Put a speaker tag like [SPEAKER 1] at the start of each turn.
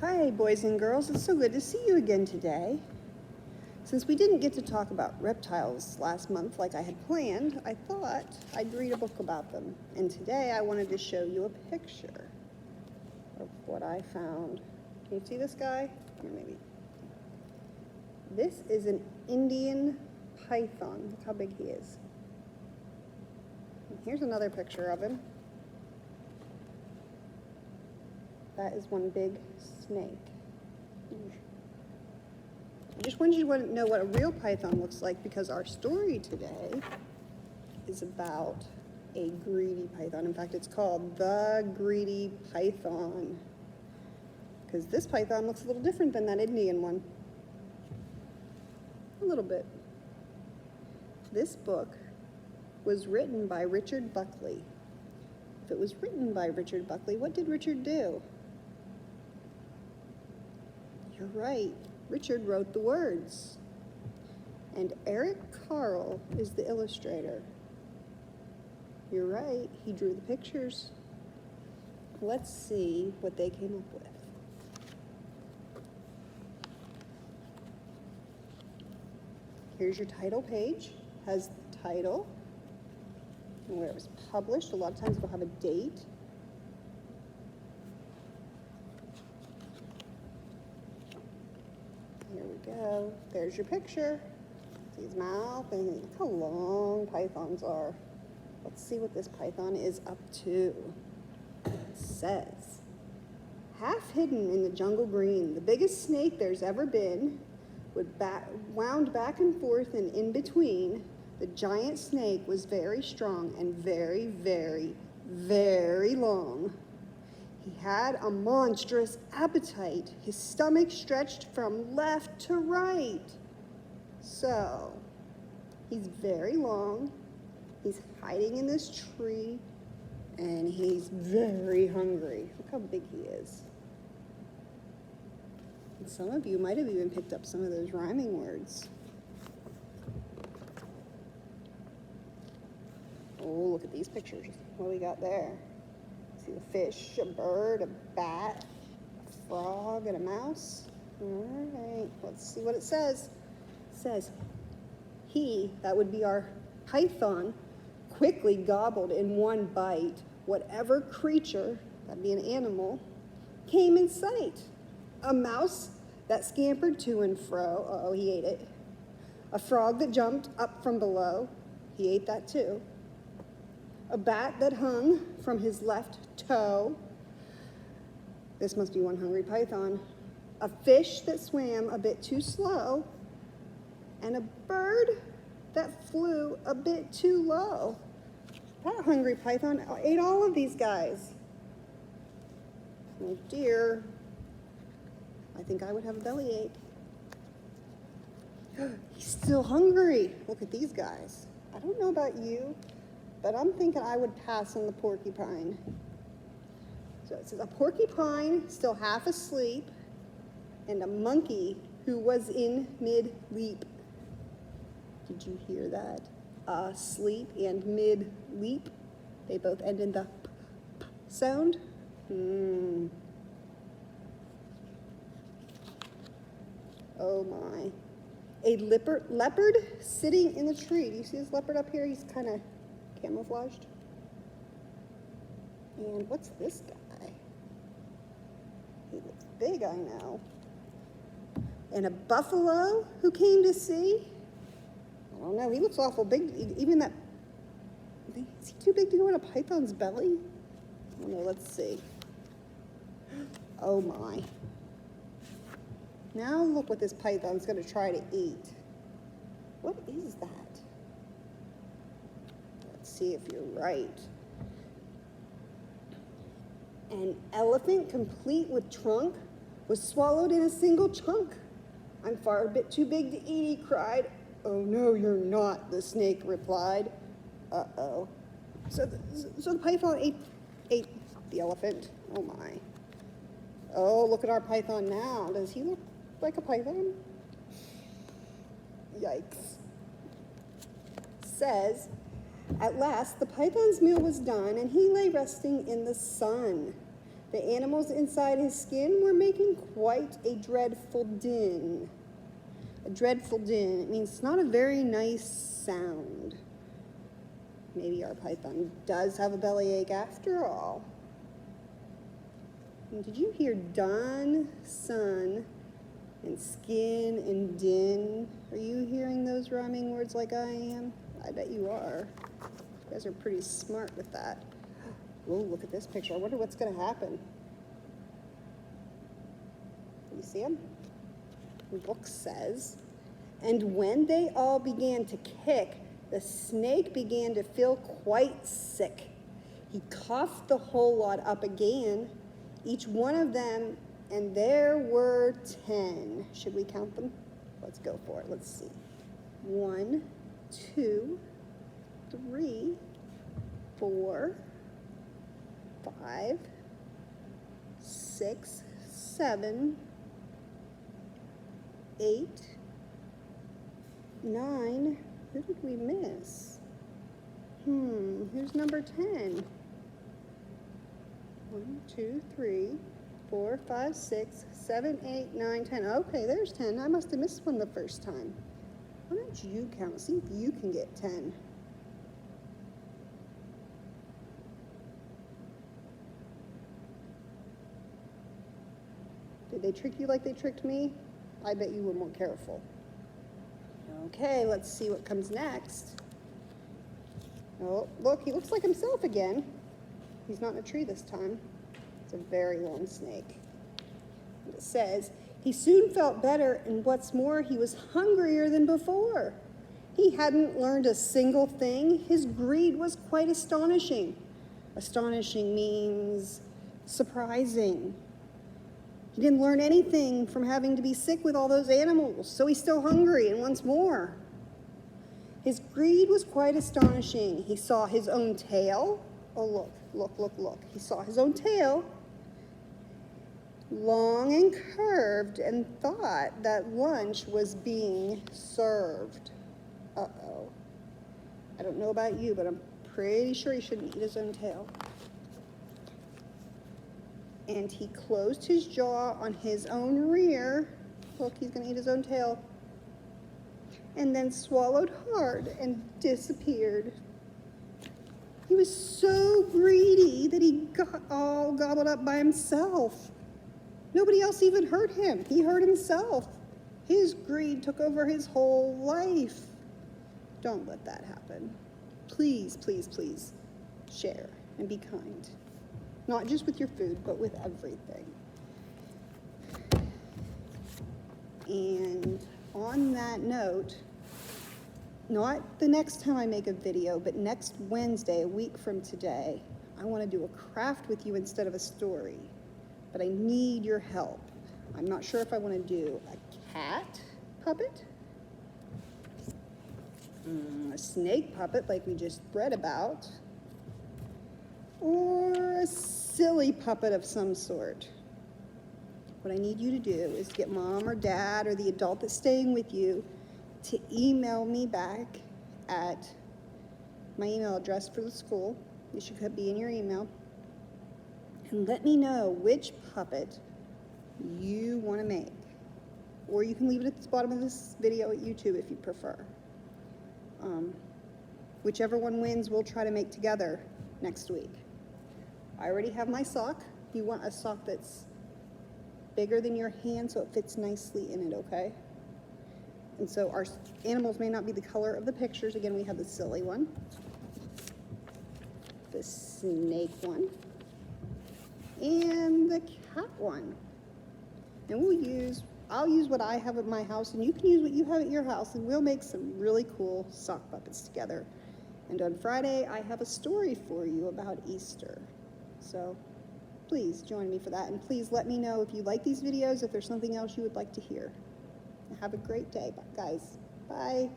[SPEAKER 1] Hi, boys and girls. It's so good to see you again today. Since we didn't get to talk about reptiles last month like I had planned, I thought I'd read a book about them. And today I wanted to show you a picture of what I found. Can you see this guy? Or maybe. This is an Indian python. Look how big he is. And here's another picture of him. That is one big snake. I just wanted you to know what a real python looks like because our story today is about a greedy python. In fact, it's called The Greedy Python because this python looks a little different than that Indian one. A little bit. This book was written by Richard Buckley. If it was written by Richard Buckley, what did Richard do? You're right. Richard wrote the words. And Eric Carle is the illustrator. You're right. He drew the pictures. Let's see what they came up with. Here's your title page. Has the title and where it was published. A lot of times it'll have a date. Here we go. There's your picture. See his mouth, and look how long pythons are. Let's see what this python is up to. It says, half hidden in the jungle green, the biggest snake there's ever been, wound back and forth and in between. The giant snake was very strong and very, very, very long. He had a monstrous appetite. His stomach stretched from left to right. So, he's very long. He's hiding in this tree, and he's very hungry. Look how big he is. And some of you might have even picked up some of those rhyming words. Oh, look at these pictures. What do we got there? See a fish, a bird, a bat, a frog, and a mouse. All right, let's see what it says. It says, he, that would be our python, quickly gobbled in one bite whatever creature, that'd be an animal, came in sight. A mouse that scampered to and fro, uh-oh, he ate it. A frog that jumped up from below, he ate that too. A bat that hung from his left toe. This must be one hungry python. A fish that swam a bit too slow. And a bird that flew a bit too low. That hungry python ate all of these guys. Oh dear. I think I would have a bellyache. He's still hungry. Look at these guys. I don't know about you, but I'm thinking I would pass on the porcupine. So it says a porcupine still half asleep and a monkey who was in mid-leap. Did you hear that? Asleep and mid-leap. They both end in the p sound. Oh my. A leopard sitting in the tree. Do you see this leopard up here? He's kind of camouflaged. And what's this guy? He looks big, I know. And a buffalo who came to see? I don't know, he looks awful big. Even that, is he too big to go in a python's belly? I don't know, let's see. Oh my. Now look what this python's gonna try to eat. What is that? Let's see if you're right. An elephant complete with trunk was swallowed in a single chunk. I'm far a bit too big to eat, he cried. Oh no, you're not, the snake replied. Uh-oh. So the python ate the elephant. Oh my. Oh, look at our python now. Does he look like a python? Yikes. Says, at last the python's meal was done and he lay resting in the sun. The animals inside his skin were making quite a dreadful din. A dreadful din. It means it's not a very nice sound. Maybe our python does have a bellyache after all. And did you hear dun, sun, and skin and din? Are you hearing those rhyming words like I am? I bet you are. You guys are pretty smart with that. Oh, look at this picture. I wonder what's going to happen. You see him? The book says, and when they all began to kick, the snake began to feel quite sick. He coughed the whole lot up again, each one of them, and there were 10. Should we count them? Let's go for it. Let's see. 1, 2, 3, 4, 5, 6, 7, 8, 9. Who did we miss? Who's number 10? 1, 2, 3, 4, 5, 6, 7, 8, 9, 10. Okay, there's 10. I must have missed one the first time. Why don't you count? See if you can get 10. Did they trick you like they tricked me? I bet you were more careful. Okay, let's see what comes next. Oh, look, he looks like himself again. He's not in a tree this time. It's a very long snake. And it says, he soon felt better, and what's more, he was hungrier than before. He hadn't learned a single thing. His greed was quite astonishing. Astonishing means surprising. He didn't learn anything from having to be sick with all those animals, so he's still hungry and wants more. His greed was quite astonishing. He saw his own tail. Oh, look, look, look, look. He saw his own tail, long and curved, and thought that lunch was being served. Uh-oh. I don't know about you, but I'm pretty sure he shouldn't eat his own tail. And he closed his jaw on his own rear. Look, he's going to eat his own tail. And then swallowed hard and disappeared. He was so greedy that he got all gobbled up by himself. Nobody else even hurt him. He hurt himself. His greed took over his whole life. Don't let that happen. Please, please, please share and be kind. Not just with your food, but with everything. And on that note, not the next time I make a video, but next Wednesday, a week from today, I want to do a craft with you instead of a story. But I need your help. I'm not sure if I want to do a cat puppet, a snake puppet like we just read about, or a silly puppet of some sort. What I need you to do is get mom or dad or the adult that's staying with you to email me back at my email address for the school. It should be in your email. And let me know which puppet you want to make. Or you can leave it at the bottom of this video at YouTube if you prefer. Whichever one wins, we'll try to make together next week. I already have my sock. You want a sock that's bigger than your hand so it fits nicely in it, okay? And so our animals may not be the color of the pictures. Again, we have the silly one, the snake one, and the cat one. And I'll use what I have at my house, and you can use what you have at your house, and we'll make some really cool sock puppets together. And on Friday, I have a story for you about Easter. So please join me for that, and please let me know if you like these videos, if there's something else you would like to hear. Have a great day, guys. Bye.